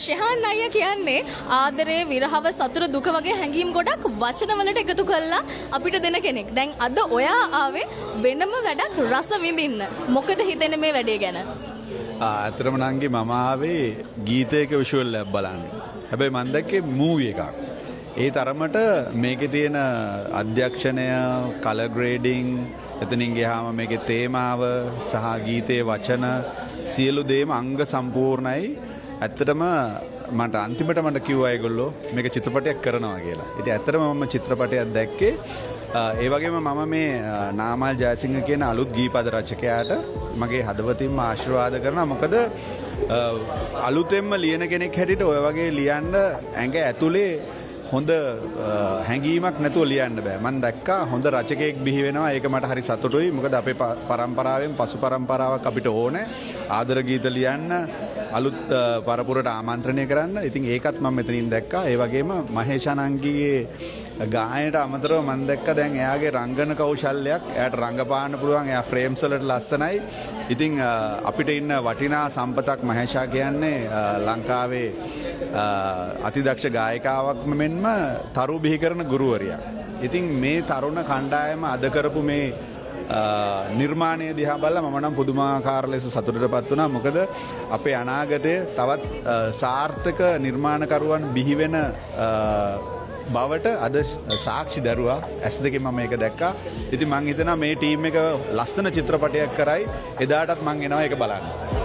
ශෙහාන් අයියා කියන්නේ ආදරේ විරහව සතුට දුක වගේ හැඟීම් ගොඩක් වචන වලට එකතු කරලා අපිට දෙන කෙනෙක්. දැන් අද ඔයා ආවේ වෙනම වැඩක් රස විඳින්න. මොකද හිතෙන්නේ මේ වැඩේ ගැන? ඇත්තටම නංගි මම ආවේ ගීතයක විෂුවල් ලැබ් බලන්න. හැබැයි මම දැක්කේ මූවි එකක්. ඒ තරමට මේකේ තියෙන අධ්‍යක්ෂණය, කලර් ග්‍රේඩින්, එතනින් ගියාම මේකේ තේමාව සහ ගීතයේ වචන සියලු දේම අංග සම්පූර්ණයි. ඇත්තටම මට අන්තිමට මට කිව්වා ඒගොල්ලෝ මේක චිත්‍රපටයක් කරනවා කියලා. ඉතින් ඇත්තටම මම චිත්‍රපටයක් දැක්කේ. ඒ වගේම මම මේ නාමල් ජයසිංහ කියන අලුත් ගීපද රචකයාට මගේ හදවතින්ම ආශිර්වාද කරනවා. මොකද අලුතෙන්ම ලියන කෙනෙක් හැටියට ඔය වගේ ලියන්න ඇඟ ඇතුලේ හොඳ හැඟීමක් නැතුව ලියන්න බෑ. මම දැක්කා හොඳ රචකයෙක් බිහි වෙනවා. ඒක මට හරි සතුටුයි. මොකද අපේ පරම්පරාවෙන් පසු පරම්පරාවක් අපිට ඕනේ ආදර ගීත ලියන්න, අලුත් පරපුරට ආමන්ත්‍රණය කරන්න. ඉතින් ඒකත් මම මෙතනින් දැක්කා. ඒ වගේම මහේෂ් අනංගිගේ ගායනට අමතරව මම දැක්කා දැන් එයාගේ රංගන කෞශල්‍යයක්. එයාට රංගපාන්න පුළුවන්. එයා ෆ්‍රේම්ස් වලට ලස්සනයි. ඉතින් අපිට ඉන්න වටිනා සම්පතක් මහේෂා කියන්නේ ලංකාවේ අතිදක්ෂ ගායිකාවක් මෙන්ම තරු බිහි කරන ගුරුවරියක්. ඉතින් මේ තරුණ කණ්ඩායම අද කරපු මේ නිර්මාණය දිහා බලලා මම නම් පුදුමාකාර ලෙස සතුටටපත් වුණා. මොකද අපේ අනාගතයේ තවත් සාර්ථක නිර්මාණකරුවන් බිහි වෙන බවට අද සාක්ෂි දරුවා. ඇස් දෙකෙන් මම මේක දැක්කා. ඉතින් මම හිතනවා මේ ටීම් එක ලස්සන චිත්‍රපටයක් කරයි. එදාටත් මම එනවා ඒක බලන්න.